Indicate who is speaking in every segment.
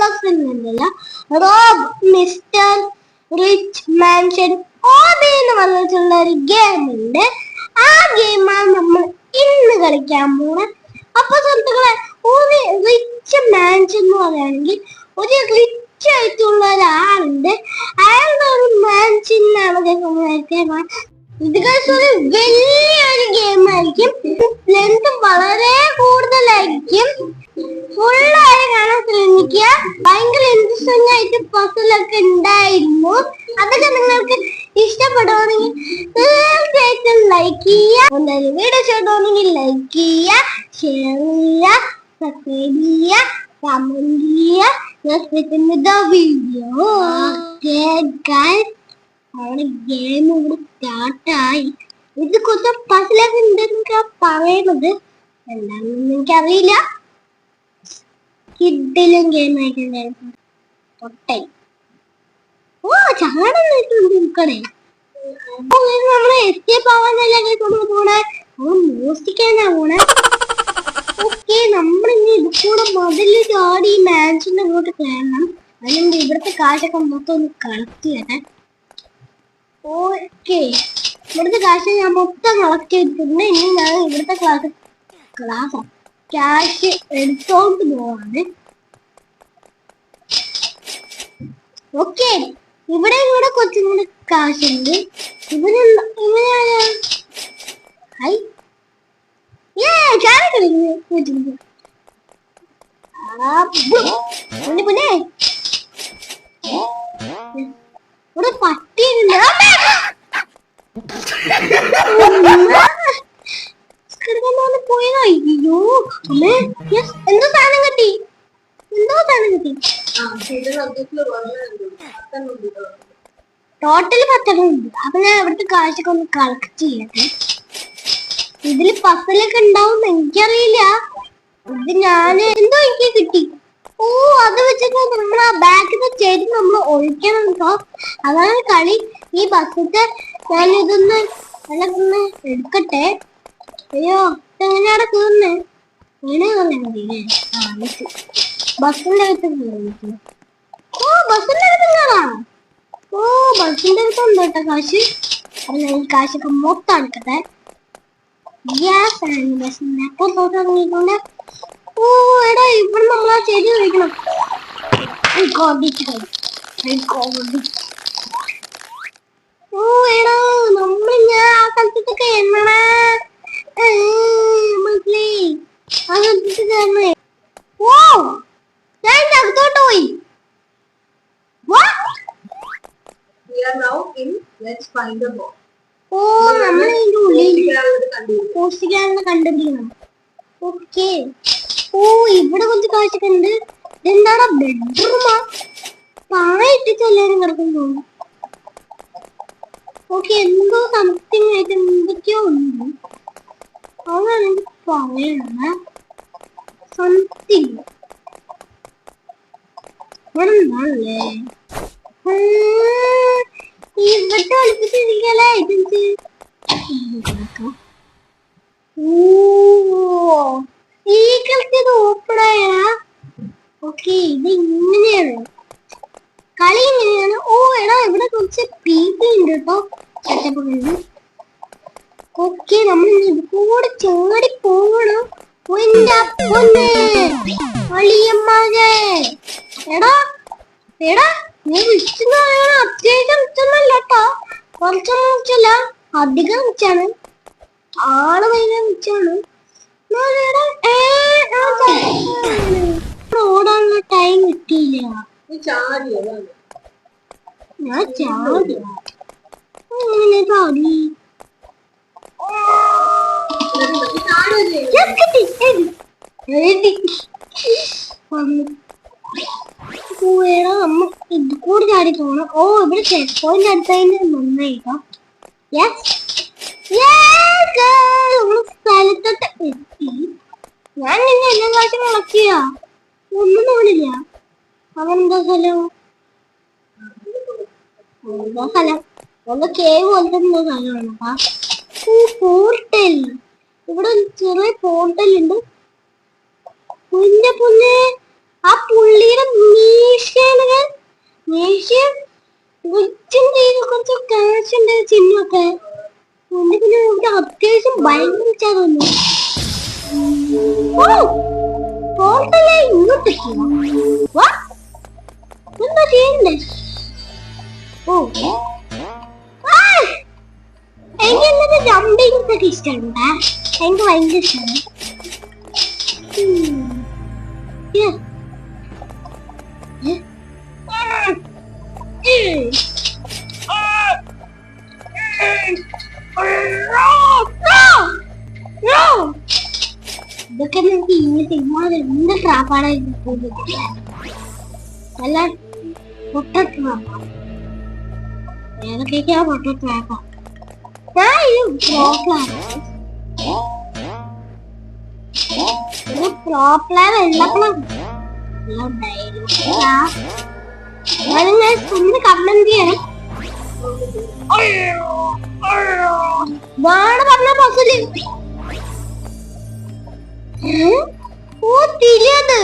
Speaker 1: Person എന്നല്ല, Rob mister rich mansion ഓബി എന്ന് പറഞ്ഞിട്ടുള്ള ഒരു ഗെയിം ഉണ്ട്. ആ ഗെയിമാണ് നമ്മൾ ഇന്ന് കളിക്കാൻ പോകുന്നത്. അപ്പൊ സുഹൃത്തുക്കളെ, ഒരു റിച്ച് മാൻഷൻ എന്ന് പറയുകയാണെങ്കിൽ ഒരു റിച്ച് ആയിട്ടുള്ള ഒരാളുണ്ട്. അയാളുടെ ഒരു മാൻഷനാണ് ഇത് ഒരു വലിയൊരു ഗെയിം ആയിരിക്കും. ലെങ്ത് വളരെ കൂടുതലായിരിക്കും. ഫുള്ളായി കാണാൻ ശ്രമിക്കുക. ഭയങ്കര ഇൻട്രസ്റ്റിംഗ് ആയിട്ട് പസിലൊക്കെ ഉണ്ടായിരുന്നു. അതൊക്കെ നിങ്ങൾക്ക് ഇഷ്ടപ്പെടുവാണെങ്കിൽ തീർച്ചയായിട്ടും ലൈക്ക് ചെയ്യുക. എന്തായാലും വീഡിയോ ഇഷ്ടപ്പെടുവാണെങ്കിൽ ലൈക്ക് ചെയ്യുക, ഷെയർ ചെയ്യുക, സബ്സ്ക്രൈബ് ചെയ്യുക, കമന്റ് ചെയ്യുക. വീഡിയോ അവിടെ ഗെയിം ഇവിടെ സ്റ്റാർട്ടായി. ഇത് കുറച്ച് പസിലൊക്കെ ഉണ്ടെന്നൊക്കെ പറയുന്നത്. എന്താണെന്ന് എനിക്കറിയില്ല. കിഡിലും ഗെയിം ആയിട്ടുണ്ടായിരുന്നു. തൊട്ടായി ചാടം നിൽക്കണേ. നമ്മള് എസ്കേപ്പ് ആവാനല്ലേ പോണേ, മോഷ്ടിക്കാനാ പോണേ. ഓക്കെ, നമ്മളിനി ഇത് കൂടെ മതില് ചാടി മാൻഷന്റെ അങ്ങോട്ട് കയറണം. അതിനുണ്ട് ഇവിടുത്തെ കാശൊക്കെ മൊത്തം ഒന്ന് കളക്ട് ചെയ്യട്ടെ. ഓക്കെ, ഇവിടുത്തെ കാശ് ഞാൻ മൊത്തം കളക്ട് ചെയ്തിട്ടുണ്ട്. ഇനി ഞാൻ ഇവിടുത്തെ ക്യാഷ് എടുത്തോണ്ട് പോവാണ്. ഓക്കെ, ഇവിടെ കുറച്ചും കൂടെ കാശുണ്ട്. ഇവനെങ്ങനെയാ ഇവിടെ പട്ടിയുണ്ട്. പോയതോ? അയ്യോ, എന്തോ സാധനം കിട്ടി. ടോട്ടല് 10 ഉണ്ട്. അപ്പൊ ഞാൻ ഇവിടുത്തെ കാശൊക്കെ ഒന്ന് കളക്ട് ചെയ്യട്ടെ. ഇതില് പസലൊക്കെ ഉണ്ടാവും എനിക്കറിയില്ല. ഇത് ഞാൻ എന്തോ എനിക്ക് കിട്ടി. ഓ, അത് വെച്ചിട്ട് നമ്മൾ ആ ബാക്കിന്റെ ചെടി നമ്മൾ ഒഴിക്കണം കേട്ടോ. അതാണ് കളി. ഈ ബസ്സിന്റെ ഞാൻ ഇതൊന്ന് എടുക്കട്ടെ. അയ്യോ, എങ്ങനെയാണ് തീർന്നേ? ബസ്സിന്റെ അടുത്ത് ബസ്സിന്റെ അടുത്ത് ഉണ്ട് കേട്ടോ കാശ്. അപ്പൊ ഞാൻ ഈ കാശൊക്കെ മൊത്തം എടുക്കട്ടെ. തുടങ്ങിയിട്ടുണ്ട്. ഓ എടാ, ഇവിടെ നമ്മളാ ചെടി കഴിക്കണം. ഓ എടാ, ഞാൻ ആ സ്ഥലത്തൊക്കെ എണ്ണണേ. ആ സ്ഥലത്തേക്ക് കയറണേ. ഓ, ഞാൻ അകത്തോട്ട് പോയി. ഓ, നമ്മൾ ഇതിന്റെ ഉള്ളിൽ പോസ്റ്റിക്കാരനെ കണ്ടുപിടിക്കണം. ഓക്കെ. ഓ, ഇവിടെ കുറച്ച് കാശൊക്കെ ഉണ്ട്. ഇതെന്താടാ, ബെഡ്റൂമാ? പായിട്ടിട്ട് എല്ലാരും കിടക്കുന്നു. ഓക്കെ, എന്തോ സംതിങ് ആയിട്ട് എന്തൊക്കെയോ ഉണ്ട്. അതാണ് എനിക്ക് പറയണ സംതിങ്. ഇവിടെ എന്താണല്ലേ ഇവിടെ ഒളിപ്പിച്ചിരിക്കല്ലേ ഐറ്റംസ്. ഈ കളിച്ചത് ഓപ്പണായ. ഓക്കെ, ഇത് ഇങ്ങനെയാണ് കളി. ഇങ്ങനെയാണ്. ഓ എടാ, ഇവിടെ കുറച്ച് പീപ്പി ഉണ്ട് കേട്ടോ. സെറ്റപ്പുണ്ട്. ഓക്കെ, നമ്മൾ ഇത് കൂടെ ചാടി പോകണം. എടാ എടാ, നീ വിളിച്ചെന്ന് പറയണ അത്യാവശ്യം വിളിച്ചൊന്നല്ല കേട്ടോ. കുറച്ചൊന്നും വിളിച്ചല്ല, അധികം വിളിച്ചാണ്. ആള് ഭയങ്കര വിളിച്ചാണ്. ഓടാനുള്ള ടൈം കിട്ടിയില്ല. ഞാൻ ചാടി അങ്ങനെ ചാടി. നമ്മ ഇത് കൂടി ചാടി പോണം. ഓ, ഇവിടെ ചെക്ക് പോയിന്റ് അടുത്തതിന് നന്നായിട്ടോ. നമ്മള് സ്ഥലത്തോട്ട് എത്തി. ഞാൻ നിന്നെ എല്ലാ കാശും മുളക്കിയ ഒന്നും തോന്നില്ല. അവനെന്താ സ്ഥലം? ഒന്ന് കേവ് പോലത്തെ എന്തോ സ്ഥലമാണ്. പോർട്ടൽ, ഇവിടെ ചെറിയ പോർട്ടൽ ഉണ്ട്. പൊന്നെ, ആ പുള്ളിയുടെ ഇതൊക്കെ പിന്നെ ഇവിടെ അത്യാവശ്യം ഭയങ്കര തോന്നുന്നു. ടോട്ടലേ ഇങ്ങോട്ടേക്ക് എന്താ ചെയ്യണ്ടേ? ഓ എനിക്ക് ജമ്പിങ് ഒക്കെ ഇഷ്ടമുണ്ടാ, എനിക്ക് ഭയങ്കര ഇഷ്ടമാണ്. ഇതൊക്കെ നമുക്ക് ഈ സിനിമ എന്ത് ട്രാപ്പാണ് അല്ല പൊട്ട ട്രാപ്പാ. ഏതൊക്കെയാ പൊട്ട ട്രാപ്പാ? ഞാൻ ഇത് പ്രോപ്ലാൻ എല്ലാപ്പോഴും കമന്റ് ചെയ്യണം. പറഞ്ഞ ബസ്സില് ഓ തിരിയത്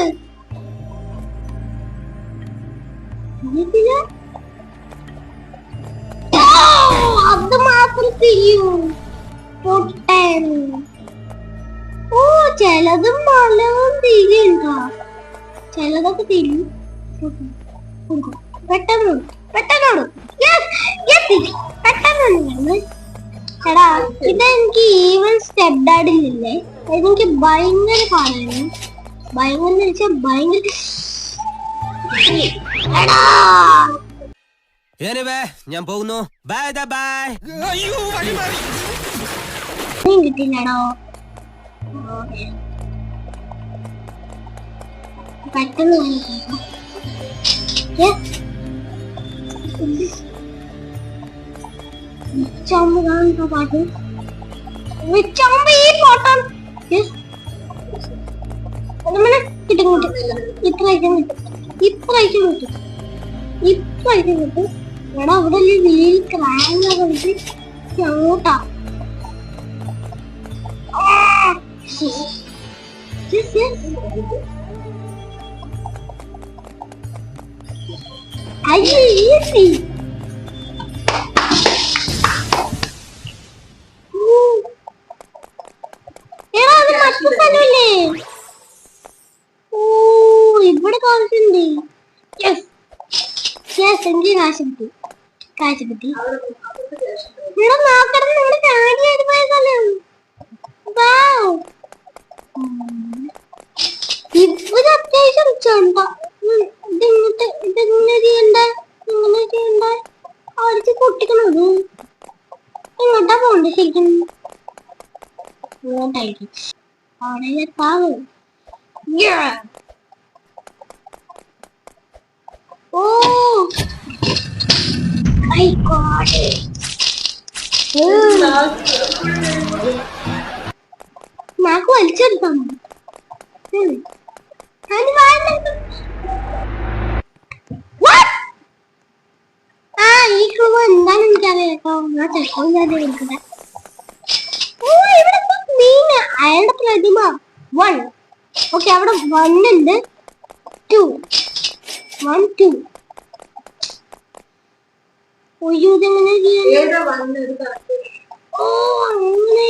Speaker 1: അത് മാത്രം തിരിയൂ പൊട്ടൻ. ഓ ചിലതും നല്ലതും തിരിയുണ്ടോ, ചിലതൊക്കെ തിരിയും. പെട്ടെന്ന് പെട്ടെന്നോട് പെട്ടെന്ന്. എടാ ഇതെനിക്ക് ഈവൻ സ്റ്റെപ്പ് ഡാഡിലില്ലേ, ഇതെനിക്ക് ഭയങ്കര പാടായിരുന്നു. ഭയങ്കര വെച്ചാൽ ഭയങ്കര.
Speaker 2: ഞാൻ പോകുന്നു.
Speaker 1: കിട്ടില്ലടോ. പെട്ടെന്ന് പാട്ട് ഈ ഫോട്ടോ കിട്ടും. ഇത്ര ഐറ്റം കിട്ടും. എടാ അവിടെ വീൽ ക്രാങ്ങൊക്കെ വിട്ട് അങ്ങോട്ടാ. ഈസി. ഇവിടെ കാണിച്ചിട്ടുണ്ട്. എനിക്ക് കാശ് കിട്ടി. ഇവിടെ നോക്കണം, നമ്മള് ചാടിയായിട്ട് പോയ സ്ഥലം. ഇവിടെ അത്യാവശ്യം ചെണ്ട. ഇതെങ്ങനെ ചെയ്യണ്ട, അടിച്ച് പൊട്ടിക്കണത്. ഇങ്ങോട്ടാ പോണ്ട ശരിക്കും? ഇങ്ങോട്ടായിരിക്കും. അവിടെ താവ്. ഓ my god. నాకు വലിച്ചെടുത്താം. ഈ ക്ലൂ എന്താണ് എനിക്കറിയാം. ഞാൻ ചെറുപ്പം എടുക്കുന്നത്. അയാളുടെ പ്രതിമ 1. ഓക്കെ അവിടെ 1 ഉണ്ട്, 2 1 2. ഓ അങ്ങനെ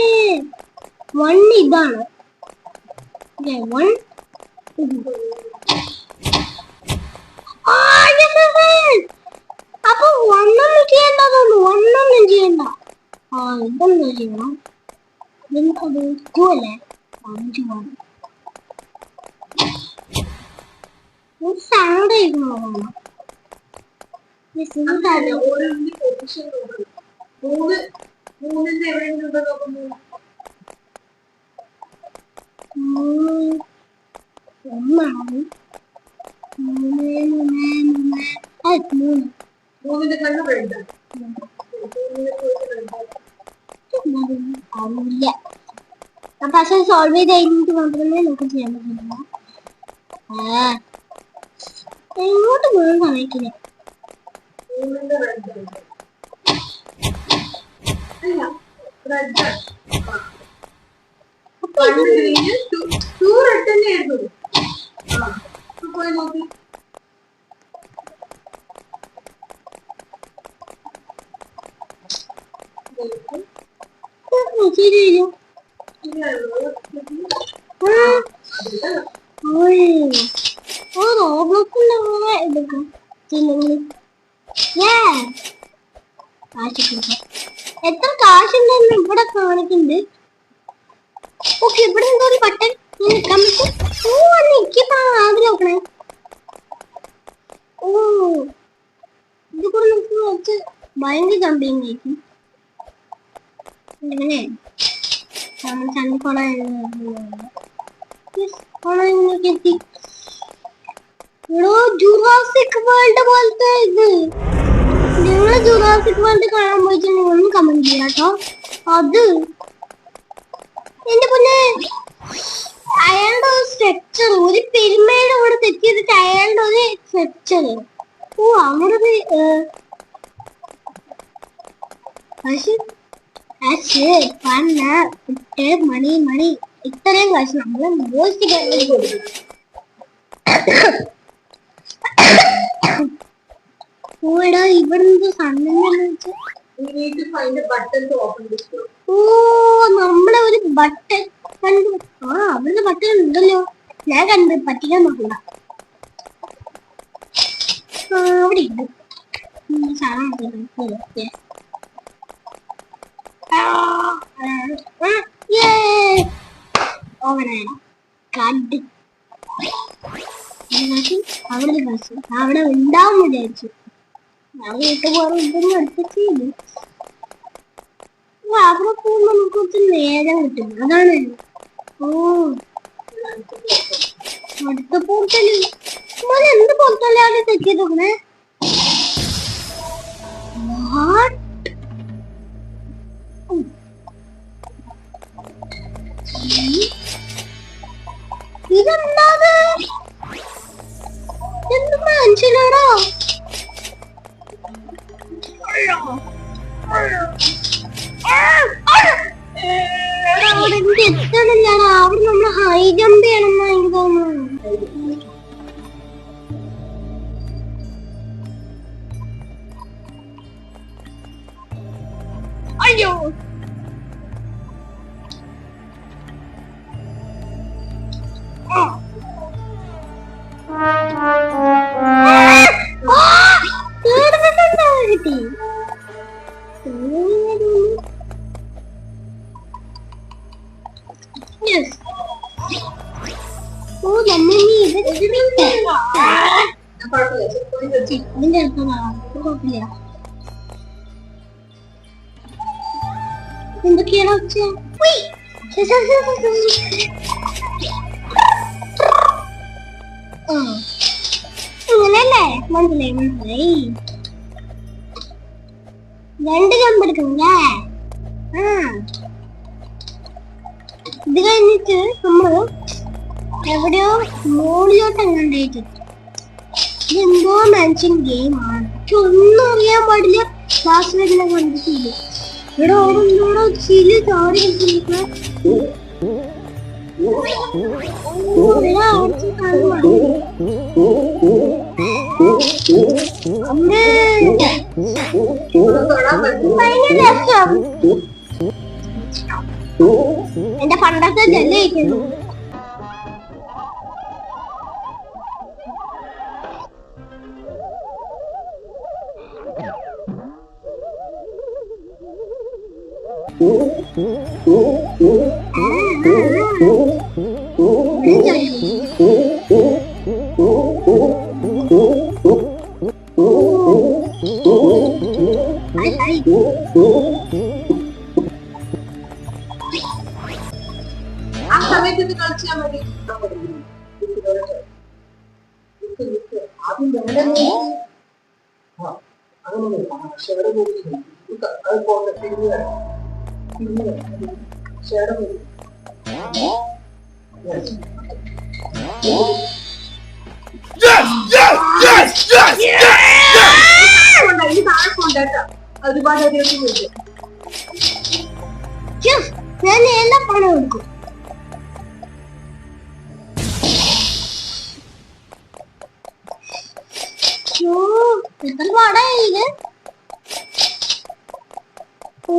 Speaker 1: 1 ഇതാണ്. 1 അപ്പൊ 1 ചെയ്യണ്ടോ? 1 ചെയ്യണ്ട. ഇതെന്താ ചെയ്യണം? നിങ്ങൾക്കത് 2 അല്ലേ? 1 സൗണ്ട് ആയിരുന്നു. പക്ഷെ സോൾവ് ചെയ്ത് കഴിഞ്ഞിട്ട് മാത്രമേ നമുക്ക് ചെയ്യാൻ പറ്റുള്ളൂ. എങ്ങോട്ട് പോകാൻ സഹായിക്കില്ല. ശരിയോ റോബ്ലോക്സിന്റെ എടുക്കാം എത്ര കാശുണ്ടെന്ന് ഇവിടെ കാണിക്കുന്നുണ്ട്. ഓക്കെ, ഇവിടെ എന്തോ ഒരു ബട്ടൺ നിൽക്കാൻ പറ്റും. ഓ നിൽക്കിപ്പോ ആദ്യം നോക്കണേ. ഓ ഇത് കൂടെ നമുക്ക് കുറച്ച് ഭയങ്കര കമ്പനി ആയിരിക്കും. ഇങ്ങനെ എത്തി ജുറാസിക് വേൾഡ് പോലത്തെ ഇത്. നിങ്ങള് ജുറാസിക് വേൾഡ് കാണാൻ പോയിട്ടുണ്ടെങ്കിൽ ഒന്ന് കമന്റ് ചെയ്യാം കേട്ടോ. അത് എന്റെ പൊന്നെ അയാളുടെ ഒരു സ്ട്രക്ചർ, ഒരു പെരുമയുടെ കൂടെ തെറ്റിയിട്ട് അയാളുടെ ഒരു സ്ട്രക്ചർ. ഓ അങ്ങനെ മണി ഇത്രയും കാശ് നമ്മള് മോശിക്കാൻ കൊടുക്കും. ഓടാ ഇവിടുന്ന് സണ്ണെന്ന് ഓ നമ്മളെ ഒരു ബട്ടൺ കണ്ടു. അവിടുന്ന് ബട്ടൺ ഉണ്ടല്ലോ, ഞാൻ കണ്ട് പറ്റിക്കാൻ നോക്കണ്ട. അവിടെ ഉണ്ട് സാധനം കണ്ട് അവിടെ ബസ് അവിടെ ഉണ്ടാവും വിചാരിച്ചു. ഞാൻ വീട്ടിൽ പോകാൻ ഇതൊന്നും എടുത്തിട്ട് അവിടെ പോകുമ്പോ നമുക്ക് കുറച്ച് നേരം കിട്ടും. അതാണ് ഓ അടുത്ത പോർട്ടല് എന്ത് പോർട്ടലാണ് തെറ്റിയത് നോക്കണേ. ഇതെന്താത്? എന്ത് മനസ്സിലാടോ? അവിടെ എത്തണില്ലാണ്. അവിടെ നമ്മൾ ഹൈ ജമ്പ് ചെയ്യണമെന്നാ എനിക്ക് തോന്നുന്നു. അയ്യോ കിട്ടി. ഓ നമ്മൾ ഇതിന്റെ കുഴപ്പമില്ല. എന്തൊക്കെയാണ് വെച്ച അങ്ങനെയല്ലേ? മനസ്സിലായി. രണ്ട് ജമ്പ് എടുക്കണല്ലേ? ഇത് കഴിഞ്ഞിട്ട് നമ്മള് എവിടെയോ മോളിലോട്ട് എങ്ങാണ്ടായിട്ട് ഇതെന്തോ മനുഷ്യൻ ഗെയിമാണ്. എനിക്ക് ഒന്നും അറിയാൻ പാടില്ല. ക്ലാസ് വരുന്ന കണ്ടിട്ടില്ല. ഇവിടെ ഓരോന്നോടോ ചില് ചാടി കളിച്ചിട്ട് എന്റെ പണ്ടത്തെ ജെല്ലിക്കുന്നു.
Speaker 3: ആ സമയത്ത് ഇത് കളിച്ചാൽ മതി. ഒരുപാട്
Speaker 1: ഞാൻ എല്ലാം പണം കൊടുക്കും. എത്ര പാടാ ഇത്? ഓ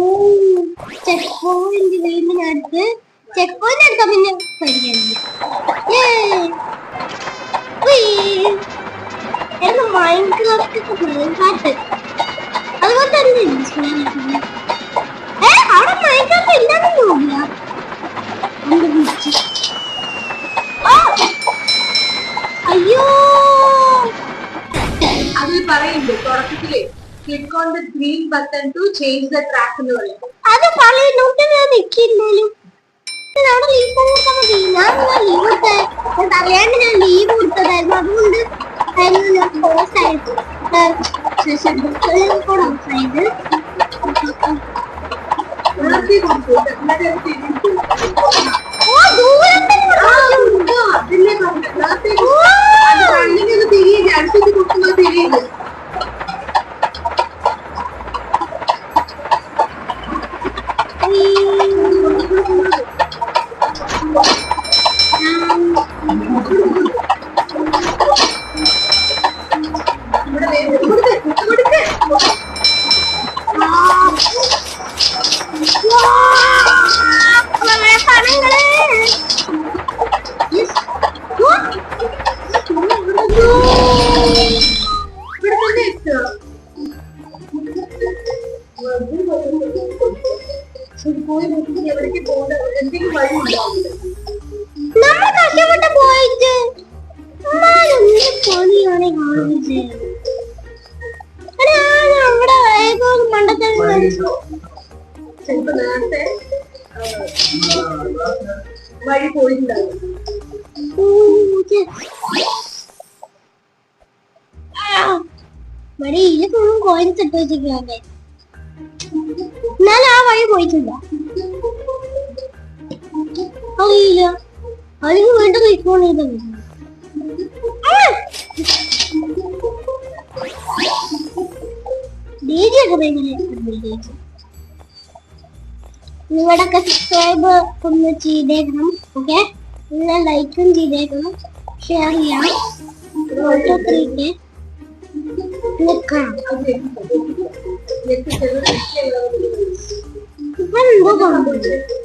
Speaker 1: ചെക്ക് പോയിന്റ് വീണ്ടും അടുത്ത് ചെക്ക് പോയിന്റ് എടുത്താ പിന്നെ പരിഗണിക്കാം. മൈൻക്രാഫ്റ്റ് അതുപോലെ തന്നെ അവിടെ മൈൻക്രാഫ്റ്റ് ഇല്ലാന്ന് തോന്നില്ല. അയ്യോ
Speaker 3: അതിൽ പറയുന്നുണ്ട് തുടക്കത്തില് click on the green button to change the track എന്ന് പറയും.
Speaker 1: അത് പറയുന്നോട്ട് ഞാൻ നിൽക്കില്ലല്ലോ. അവിടെ ലീവ് കൊടുത്താൽ മതി. ഞാൻ ലീവ് കൊടുത്ത അറിയാണ്ട് ഞാൻ ലീവ് കൊടുത്തതായിരുന്നു. അതുകൊണ്ട് ഞാൻ പോസ്റ്റ് ആയിട്ട് കൂടെ ഔട്ടായത്. ഓ ദൂരത്തെ
Speaker 3: തിരിയത് അടുത്തേക്ക് കൊടുക്കുന്നത് തിരിയത്.
Speaker 1: നമ്മൾ കഷ്ടപ്പെട്ട് പോയിട്ട് പണിയാണ് കാണിച്ചത്. അവിടെ ഏതോ മണ്ടത്തിൽ
Speaker 3: ചിലപ്പോ നേരത്തെ വഴി പോയിട്ടുണ്ടാവും.
Speaker 1: വഴിയില് ഫുള്ളും കോയിൻസ് ഇട്ട് വെച്ചിരിക്കുകയാണ്. എന്നാലും ആ വഴി പോയിട്ടില്ല. അറിയില്ല അതിന് വീണ്ടും റീഫോൺ ചെയ്ത നിങ്ങളുടെയൊക്കെ സബ്സ്ക്രൈബ് ഒന്ന് ചെയ്തേക്കണം. ഓക്കെ, നിങ്ങൾ ലൈക്കും ചെയ്തേക്കണം, ഷെയർ ചെയ്യണം. 1 2 3 നിൽക്കണം.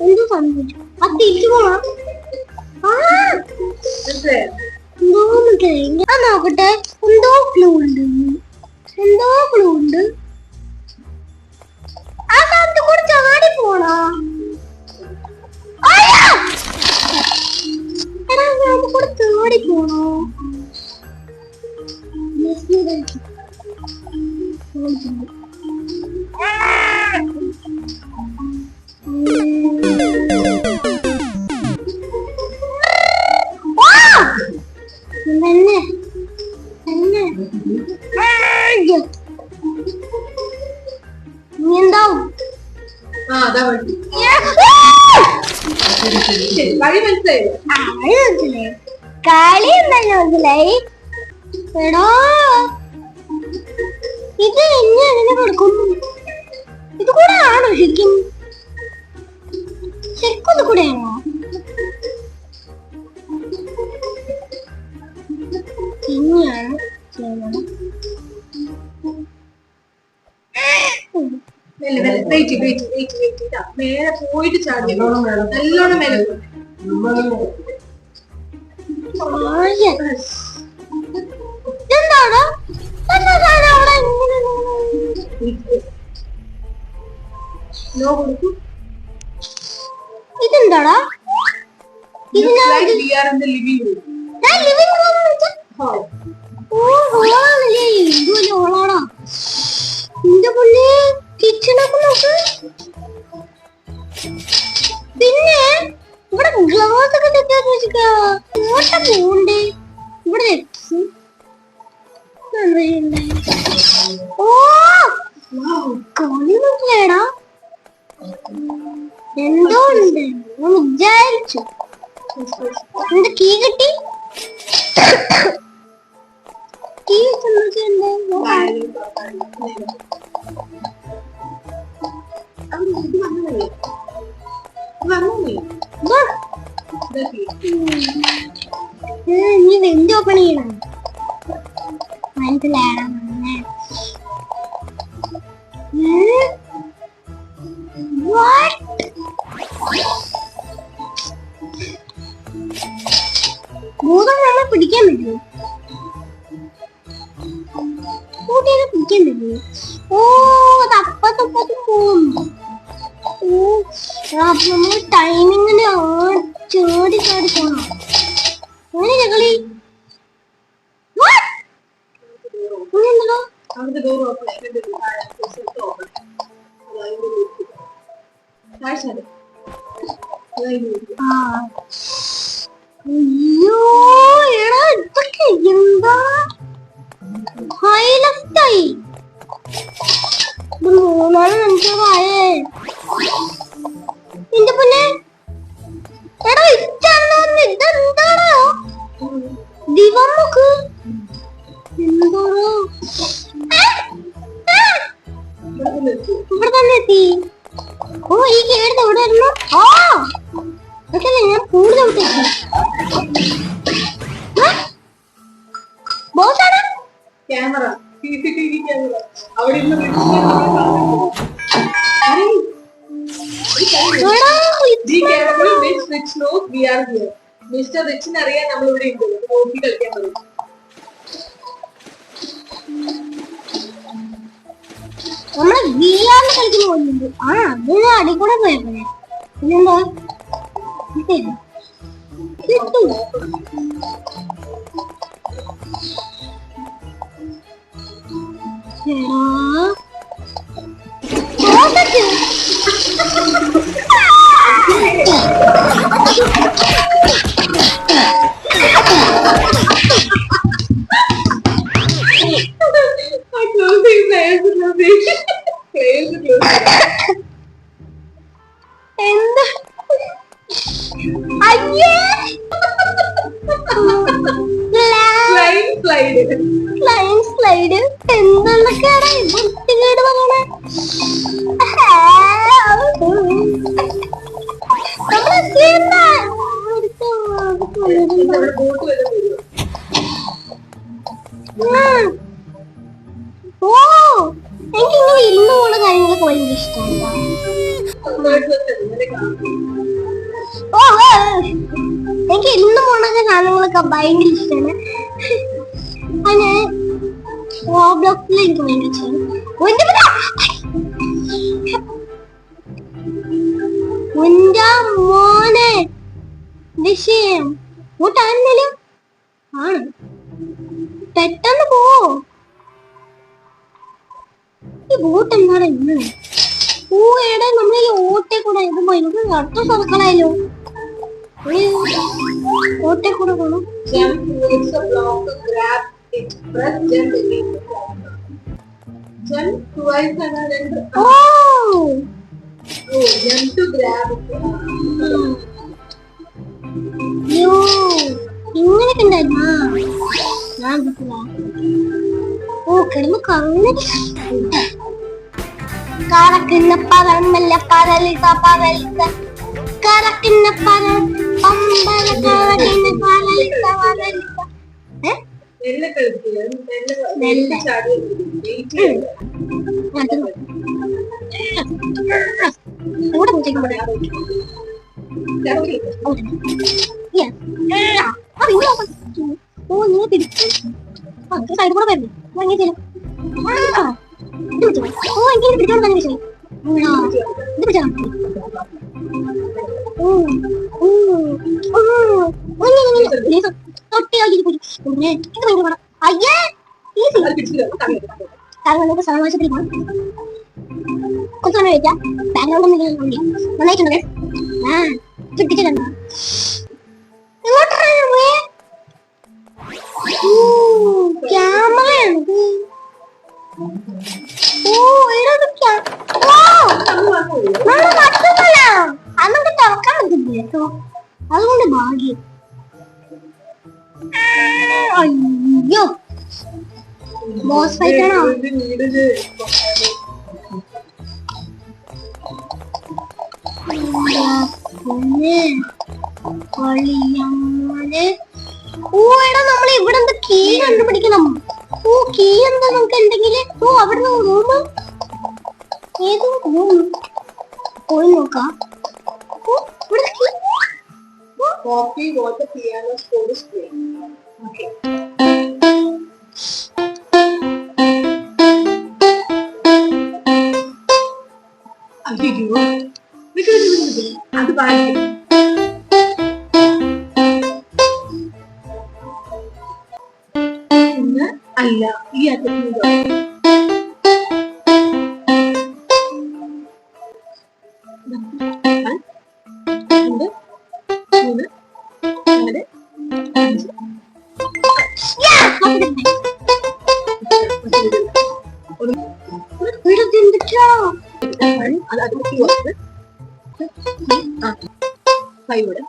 Speaker 1: എന്തോ സംഭവിച്ചു. ആ തിരിച്ചു പോണം. ഞാൻ നോക്കട്ടെ. എന്തോ ക്ലൂ ഉണ്ട്. ആ സ്ഥലത്ത് കൂടെ ചാടി പോണോ? കൂടെ ചാടി പോണോ? കളി എന്തായാലും മനസ്സിലായി. എടോ ഇത് എന്നെ അങ്ങനെ കൊടുക്കും. ഇത് കൂടെ ആണോ ശരിക്കും? ഇത് കൂടെയാണോ? ഇനിയാണ് ചെയ്യണം.
Speaker 3: മേലെ പോയിട്ട് ചാടി നല്ലോണം മേലെ
Speaker 1: എന്താണോ ഇതെന്താടാ?
Speaker 3: ലിവിംഗ്
Speaker 1: ഓളാടാ എന്റെ പുള്ളി കിച്ചണൊക്കെ നോക്ക്. പിന്നെ ഇവിടെ ഗ്ലാസ് ഒക്കെ തെറ്റാൻ വെച്ചിട്ട് പോണ്ടേ? ഇവിടെ ഓ കളി നോക്കിയാടാ. എന്തോ ഉണ്ട് ഞാൻ വിചാരിച്ചു. എന്റെ കീ കിട്ടി. കീ നീ വെന്ത് ഓപ്പൺ ചെയ്യണം. മനസ്സിലായണം. കൂട്ടിയൊക്കെ പിടിക്കണ്ടേ? ഓ അത് അപ്പത്തപ്പത്തും പോകുന്നു. ഓ അപ്പൊ നമ്മള് ടൈമിങ്ങിന് ചാടി ചാടി പോണം. അങ്ങനെ കളി
Speaker 3: അവിടുത്തെ ഡോർ ഓപ്പൺ
Speaker 1: അയ്യോ എടാ ഇതൊക്കെ എന്താ ഹൈലൈറ്റായി. ഇത് 3-4 മണിക്കൂറായേ. എന്റെ പൊന്നെ എടാ ഇതെന്താണോ ദിവം നോക്ക് എന്താണോ ഇവിടെ തന്നെ എത്തി. ഓ ഈ കേടുത്ത് എവിടെ ആയിരുന്നു? ആ അതല്ലേ ഞാൻ കൂടുതൽ ബോസാണ്
Speaker 3: ക്യാമറ CCTV ക്യാമറ അവിടെ മിസ്റ്റർ റിച്ചിന് അറിയാൻ നമ്മൾ ഇവിടെ ഉണ്ട് നോക്കി കളിക്കാൻ പറയും.
Speaker 1: നമ്മള് VR കളിക്കുന്ന പോകുന്നുണ്ട്. ആ അത് അടി കൂടെ പോയപ്പോഴേ പിന്നെന്താ കിട്ടും. എന്താ അയ്യേ ലൈൻ സ്ലൈഡ് എന്തൊക്കെയാണ് വൃത്തികേട് പറയണേ. ഓ എനിക്ക് ഇങ്ങനെ ഇരുന്ന് പോകുന്ന കാര്യങ്ങളൊക്കെ ഭയങ്കര ഇഷ്ടമാണ്. ഓ എനിക്ക് ഇരുന്ന് പോണ സാധനങ്ങളൊക്കെ ഭയങ്കര ഇഷ്ടമാണ്. അത് റോബ്ലോക്സിൽ എനിക്ക് ഭയങ്കര ഇഷ്ടമാണ്. മോനെ വിഷയം കൂട്ടാണെങ്കിലും ആണ് പെട്ടെന്ന് പോ. ഈ ബോട്ട് എന്താണ് ഇന്ന്? ഓ എടാ നമ്മൾ ഈ ഓട്ടെ കൂടെ ഇത് ഭയങ്കര അടുത്ത സർക്കിളായാലോ. ഓട്ടെ കൂടെ പോണം. ഇങ്ങനെയൊക്കെ ഉണ്ടായിരുന്നാ ഞാൻ ഓ കിടന്ന് കറക്കുന്ന പറമ്പല്ല പരലിക്ക പരലിക്ക കറക്കുന്ന പമ്പല കറക്കുന്ന പരലിക്ക പരലിക്ക ഇവിടെ ഓ നീ തിരിച്ചു സൈഡ് കൂടെ വരുന്നു. ഓ എനിക്ക് പിടിക്കാൻ തന്നെ ശരി ഇത് പിടിച്ചാ അയ്യേ നമുക്ക് സമാവേശത്തിൽ പോകാം. കുറച്ച് സമയം വയ്ക്കാം. ബാക്ക്ഗ്രൗണ്ട് നന്നായിട്ടുണ്ടല്ലേ? ആ ചുട്ടിച്ചിട്ടുണ്ടോ? ക്യാമറയാണ്. ഓ അന്നൊക്കെ തുറക്കാൻ പറ്റില്ല കേട്ടോ. അതുകൊണ്ട് ഭാഗ്യം. അയ്യോ ബോസ് ഫൈറ്റ് ആണോ? ഓ എടാ നമ്മൾ ഇവിടെ എന്താ കീ കണ്ടുപിടിക്കണം. ഓ കീ എന്താ നമുക്ക് എന്തെങ്കിലും. ഓ അവിടെ റൂം ഏത് റൂം പോയി നോക്കാം.
Speaker 3: Coffee, water, piano, sports, play. Okay. അയ്യോ അത് വായിക്കും. ഒന്ന് അല്ല ഈ അറ്റത്ത് രണ്ട് മൂന്ന് നാല് അഞ്ച് അത് അതിലേക്ക് വന്ന് കൈയോടെ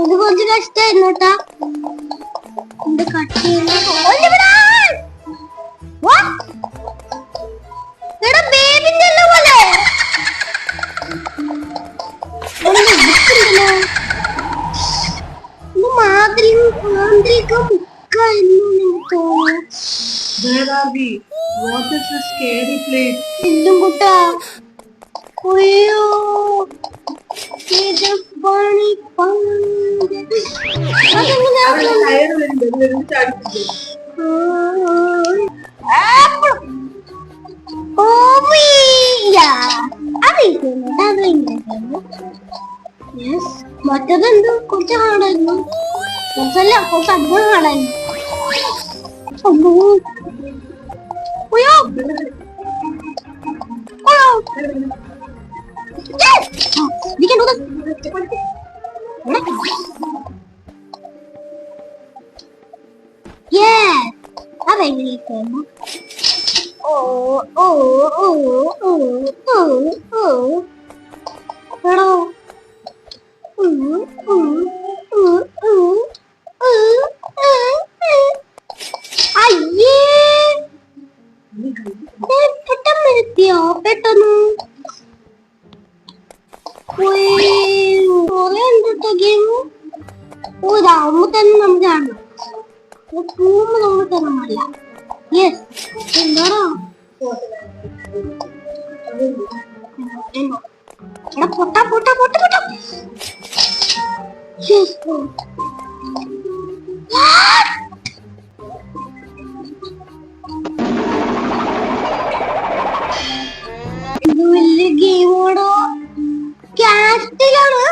Speaker 1: ഇത് കുറച്ച് കഷ്ടായിരുന്നു കേട്ടാ. ഇത് cut
Speaker 3: Where are we? What is this scary place?
Speaker 1: ഇല്ലും കുട്ടാ. അയ്യോ ഇത് പണി
Speaker 3: അവിടെ ടയർ വരുന്നുണ്ട് ചാടിച്ചിട്ട്
Speaker 1: മറ്റതെന്തോ കുറച്ച് ഹാർഡായിരുന്നു. കുറച്ചല്ല കുറച്ച് അധികം ഹാർഡായിരുന്നു. We can do this. Yes. That's really fun. Hello. അയ്യേ പെട്ടെന്ന് എത്തിയോ? പെട്ടെന്ന് കുറെ ഉണ്ട് ഗെയിം. ഇതാവുമ്പോ തന്നെ നമുക്ക് കാണണം. പോകുമ്പോ നമ്മൾ തന്നെ മല്ല. യെസ് എന്താണോ എടാ പൊട്ട പൊട്ട പൊട്ട പൊട്ട. ഇത് വലിയ ഗെയിമോടോ കാസ്റ്റിലാണ്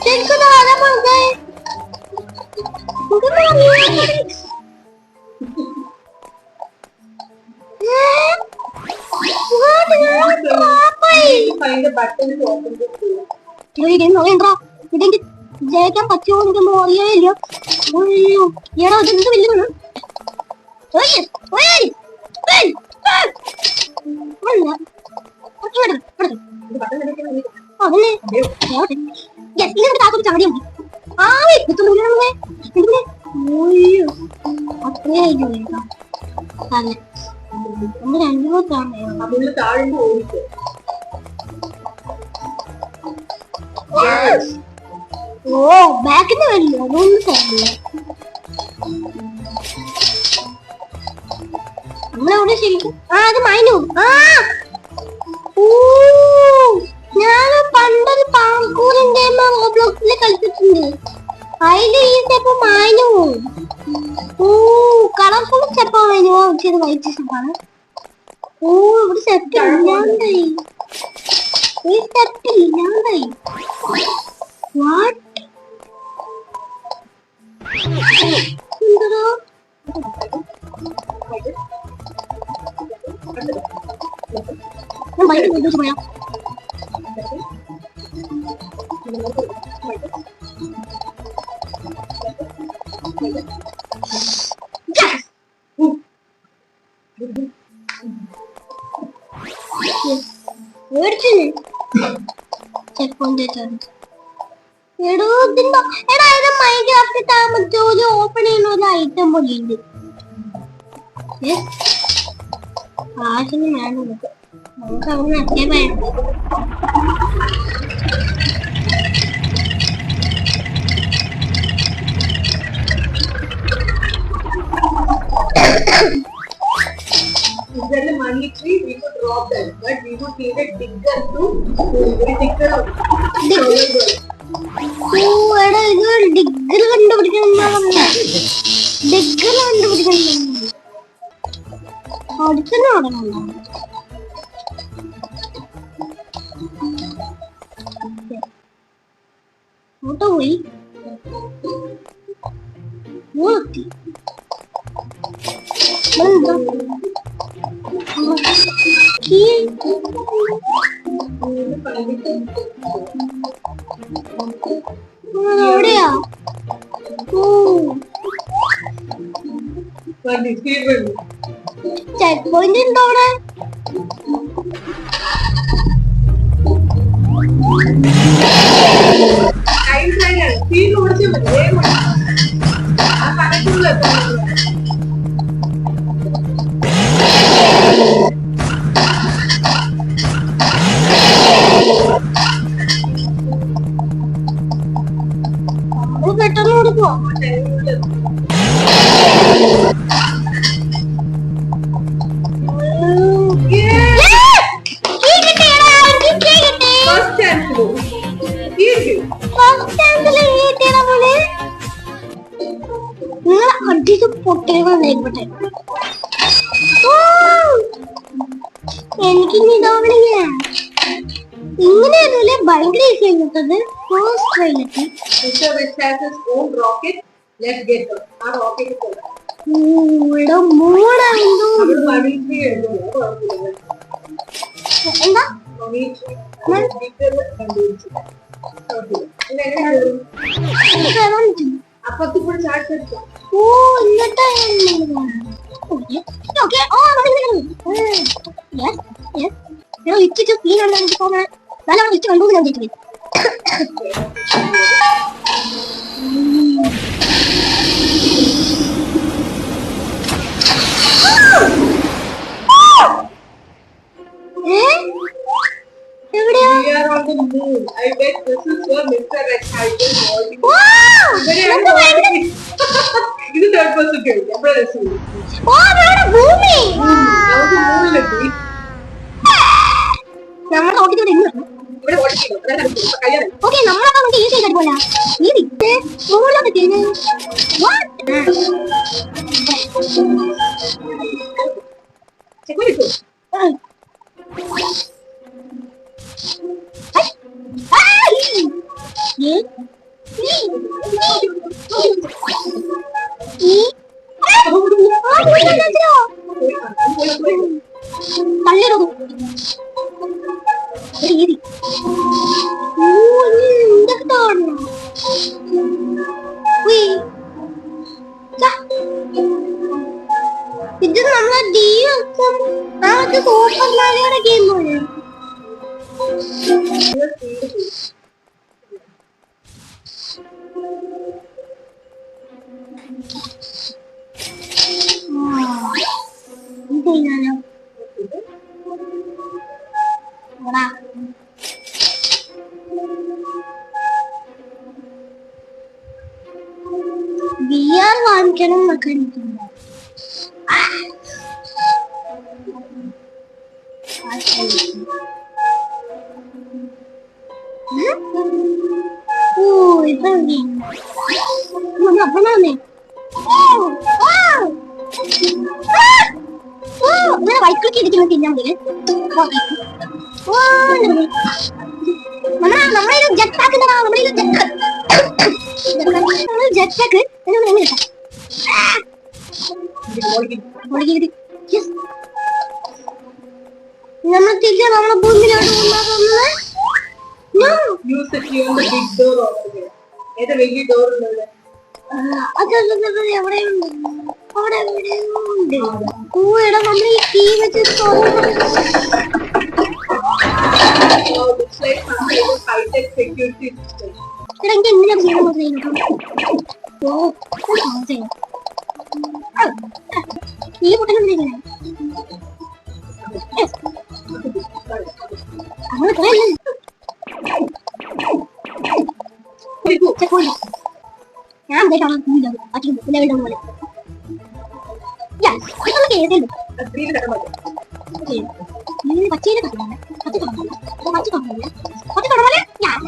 Speaker 1: ശരിക്കും താഴെ പറഞ്ഞേ. ഇതെനിക്ക് ജയിക്കാൻ പറ്റുമോ എനിക്കൊന്നും അറിയാനില്ല. എടാ അതെന്ത് വലിയതാണ്. ചാടിയുണ്ട് അത്രയായിട്ട് അതെ ഒന്ന് രണ്ടു മൂന്ന്
Speaker 3: താഴ്ന്നു ഓടിച്ചു.
Speaker 1: ഓ ബാക്കിന്ന് വരില്ല അതൊന്നും തരില്ല. നമ്മളെവിടെ ശരിക്കും അത് മൈനു. ഞാൻ പണ്ടൊരു പാങ്കൂറിന്റെ റോബ്ലോക്സിൽ കളിച്ചിട്ടുണ്ട്. അതില് ഈ സ്റ്റെപ്പ് മൈനു. കളർഫുൾ സ്റ്റെപ്പാണ് മൈനു. ചെയ്ത് വൈറ്റ് സ്റ്റെപ്പാണ്. ഇവിടെ സ്റ്റെപ്പ് ഇല്ലാണ്ടായി. ഈ സ്റ്റെപ്പ് ഇല്ലാണ്ടായി. വാട്ട് എന്തോ ഞാൻ ബൈക്ക് കൊണ്ടുവച്ച് പോയാ മേടിച്ചില്ലേ ചെക്ക് പോയിന്റ്. എടോ ഇതിന്റെ എടാ ഇത് മൈൻക്രാഫ്റ്റ് മറ്റേ ഒരു ഓപ്പൺ ചെയ്യുന്ന ഒരു ഐറ്റം പോലെ ഉണ്ട്. കാശിന് വേണം നമുക്ക് അവിടെ അറ്റേ വേണം.
Speaker 3: ഇതെല്ലാം money tree, we could rob them, but we would need a digger to dig out.
Speaker 1: എടാ ഇത് ഡിഗ്ഗർ കണ്ടുപിടിക്കണം ഡിഗ്ഗർ കണ്ടുപിടിക്കണം അടുത്തന്നെ തുടങ്ങണം ഫോട്ടോ പോയി നോക്കി എവിടെയാ ചെക്ക് പോയിന്റ് ഉണ്ടോ അവിടെ പെട്ടെന്ന് കൊടുക്കുവോ നിങ്ങൾ അടിച്ച് പൊട്ടികളായിക്കോട്ടെ എനിക്ക് ഇതാവണില്ല ഇങ്ങനെയാണല്ലേ ഭയങ്കര ഈസി ആയിട്ടത് ഫസ്റ്റ് ട്രൈയിലെത്തി ഇവിടെ മൂടായിരുന്നു എന്താ
Speaker 3: അപ്പത്തിപ്പോൾ ചാർജ്
Speaker 1: ഓ എന്നിട്ട് ഇച്ചിട്ട് ക്ലീൻ ആണ് എനിക്ക് തോന്നുന്നത് നല്ലോണം ഇച്ച് കണ്ടു ഞാൻ കേട്ടത് എവിടെയാ
Speaker 3: I bet this is your Mr. Excited body. ഇത് തേർഡ് പേഴ്സൺ കേൾക്കും എവിടെ രസം
Speaker 1: ഭൂമി
Speaker 3: നമുക്ക് മൂന്നിലെത്തി
Speaker 1: നമ്മൾ ഓടിക്കൂടെ
Speaker 3: ഇവിടെ ഓടിക്കുന്നു കയ്യാണ്
Speaker 1: ഓക്കെ നമ്മളപ്പോ നമുക്ക് ഈസി ആയിട്ട് പോലെ ഈ വിത്ത് മുകളിലോട്ട് തിരിഞ്ഞ്
Speaker 3: ചെക്കുരിക്കോ
Speaker 1: തള്ളിടുന്നു ഇത് നമ്മളെ സൂപ്പർ മാരിയോടെ ഗെയിം പോലെ ചെയ്യാലോ VR വാങ്ങിക്കണം എന്നൊക്കെ എനിക്കുണ്ട് ഓ ഇപ്പൊ അപ്പണേ വൈറ്റ് ക്ലിക്ക് ചെയ്തിട്ട് തിന്നാൻ മതി നമ്മളെ ജെറ്റ് പാക്ക് എന്താ നമ്മുടെ ജെറ്റ് പാക്ക് എങ്ങനെ നമ്മൾ തിരിച്ച് നമ്മളെ ഭൂമിയിലോട്ട് എവിടെയുണ്ട് അവിടെ എവിടെയുണ്ട് കൂടെ നമ്മൾ ഈ കീ വെച്ച് എനിക്ക് എന്തിനാ ചെയ്യണം ഈ കുട്ടനെ ഞാൻ പോലെ പച്ചയിലെ തൊടല്ലേ പച്ച തൊടല്ലേ പച്ച തൊടല്ലേ പച്ച തൊടല്ലേ ഞാൻ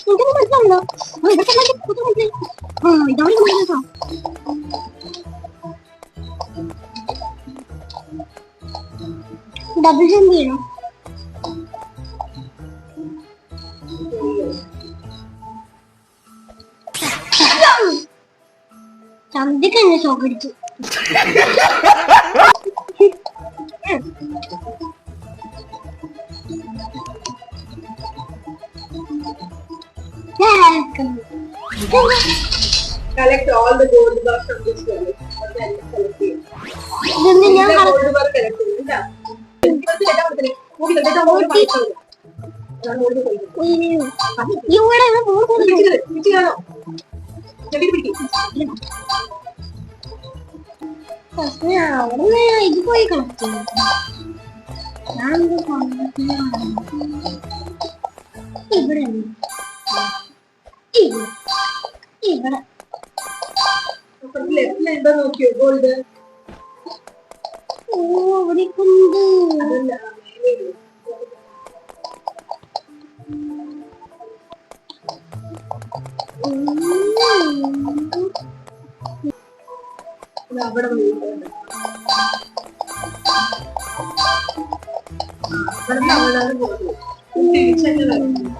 Speaker 1: ഇതൊന്നും മനസ്സിലാവല്ലോ ഇതൊക്കെ മനസ്സിലായി ഇതവിടെ മനസ്സിലാക്കാം ഡബിൾ ജമ്പ് ചെയ്യണം ചന്തിക്ക് എന്നെ ഷോക്കടിച്ചു
Speaker 3: Collect all the gold bars from this village. Then collect it.
Speaker 1: ഇതൊന്നും ഞാൻ
Speaker 3: gold bar collect ചെയ്യുന്നില്ല.
Speaker 1: ഇവിടെ അവിടെ ഇത് പോയി കളക്ട് ചെയ്യും ഇവിടെ ഇവിടെ
Speaker 3: ലെഫ്റ്റിലുണ്ടോ നോക്കിയോ ഗോൾഡ്
Speaker 1: ഓ അവിടെ കൊണ്ട്
Speaker 3: അവിടെ അവിടാണ് പോകുന്നത് തിരിച്ചന്നെ വരുന്നത്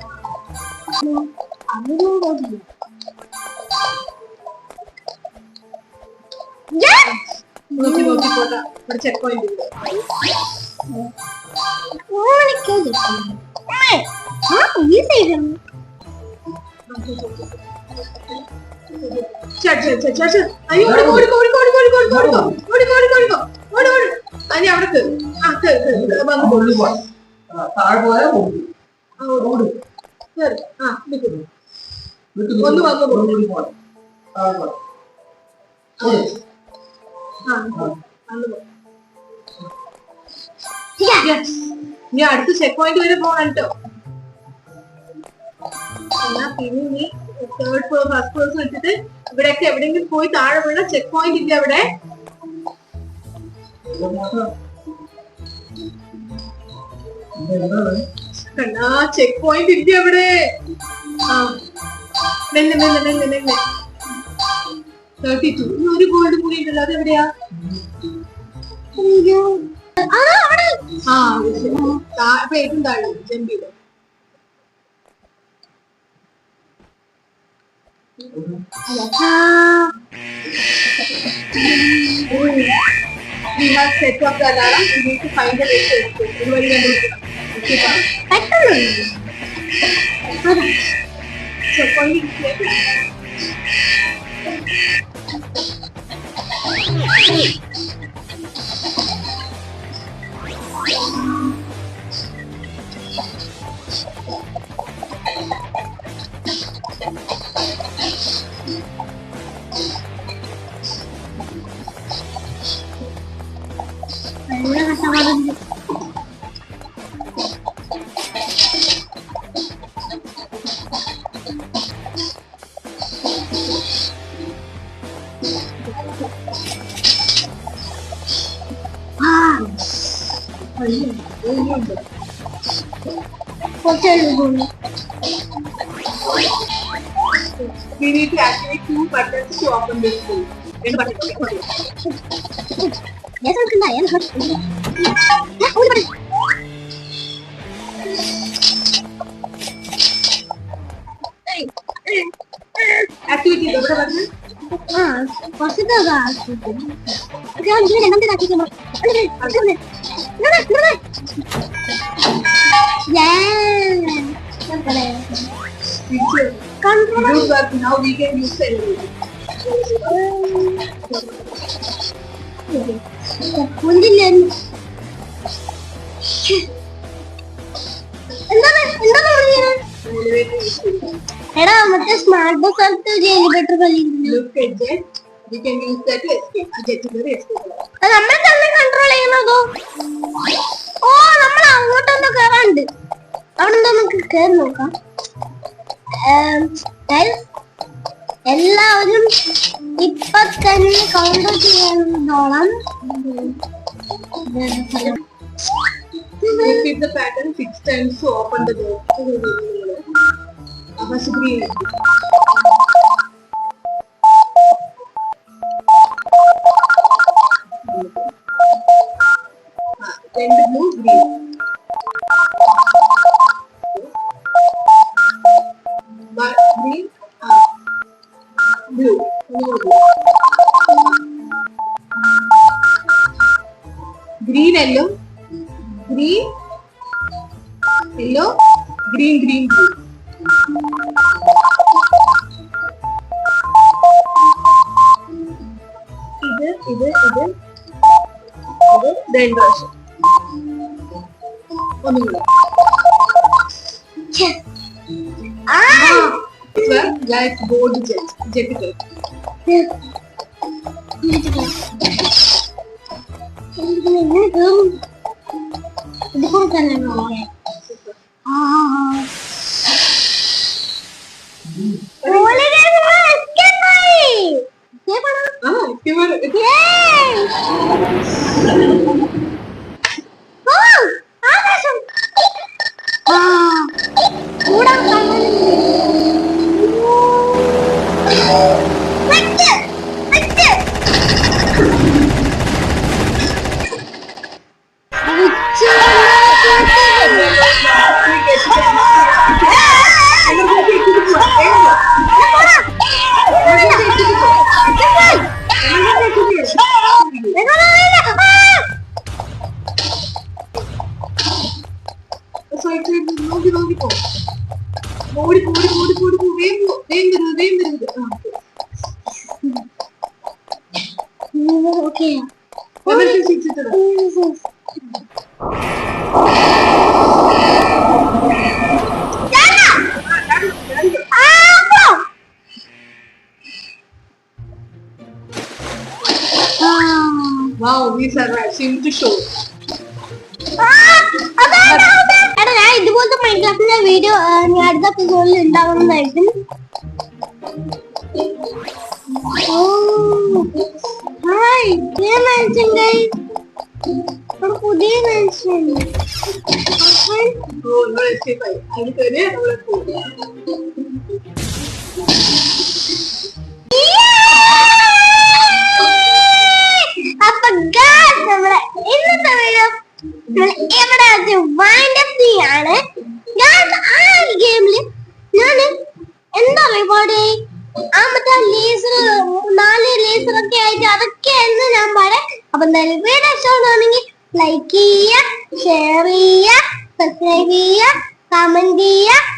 Speaker 3: നോക്കി നോക്കി പോട്ടെ ഇവിടെ ചെക്ക് പോയിന്റ് ഉണ്ട്
Speaker 1: ഈ സൈഡ്
Speaker 3: അയ്യോ ഓടിക്കോ അനി അവിടെ വന്ന് ഒന്ന് നീ അടുത്ത ചെക്ക് പോയിന്റ് വരെ പോകണം കേട്ടോ എന്നാ പിന്നെ നീ തേർഡ് ഫസ്റ്റ് പേഴ്സൺ വെച്ചിട്ട് ഇവിടെയൊക്കെ എവിടെയെങ്കിലും പോയി താഴെ വീണ ചെക്ക് പോയിന്റ് ഇല്ല അവിടെ കണ്ണാ ചെക്ക് പോയിന്റ് ഇല്ല അവിടെ ആ മെല്ലെ 32 ഒരു ഗോൾഡ് കൂടി ഉണ്ടല്ലോ അത് എവിടെയാ ഏറ്റവും താഴെ ജമ്പിയില് We have set up the alarm. We need to find the way to escape. Everybody can do it. Check on the We need to activate 2 buttons to open this door. Yes, activity Control. Now we can use the elevator.
Speaker 1: Smart box elevator
Speaker 3: look at that. We can use that to escape. Get to the escape.
Speaker 1: Control oh, എല്ലാവരും ഇപ്പൊ തന്നെ count ചെയ്യുന്നോളം.
Speaker 3: Repeat the pattern 6 times to open the door. First green. Then the blue, green. But green, blue. Green, yellow. Green, yellow, green, green, green. ഇത് രണ്ട് പ്രാവശ്യം. ഒന്നുകൂടെ. Like board jet.
Speaker 1: ഇതുപോലെ തന്നെ
Speaker 3: നോക്കിപ്പോ ഓടി വേഗം
Speaker 1: okay
Speaker 3: Wow, we survived. Seem to show.
Speaker 1: ഞാൻ ഇതുപോലത്തെ മൈൻക്രാഫ്റ്റിന്റെ വീഡിയോ ഞാൻ അടുത്ത എപ്പിസോഡിൽ ഉണ്ടാവുന്നതായിരിക്കും. ഹായ്, പുതിയ മനുഷ്യൻ പുതിയ മനുഷ്യൻ അപ്പൊ നമ്മളെ ഇന്നത്തെ വീഡിയോ ഇവിടെ വൈൻഡപ്പ് ചെയ്യാണ്. ഞാൻ ആ ഗെയിമില് ഞാൻ എന്താ റിവാർഡ് മറ്റേ ലേസർ 4 ലേസർ ഒക്കെ ആയിട്ട് അതൊക്കെയായിരുന്നു ഞാൻ പറയാം. അപ്പൊ എന്തായാലും വീഡിയോ ഇഷ്ടമാണെങ്കിൽ ലൈക്ക് ചെയ്യുക, ഷെയർ ചെയ്യുക, സബ്സ്ക്രൈബ് ചെയ്യുക, കമന്റ് ചെയ്യുക.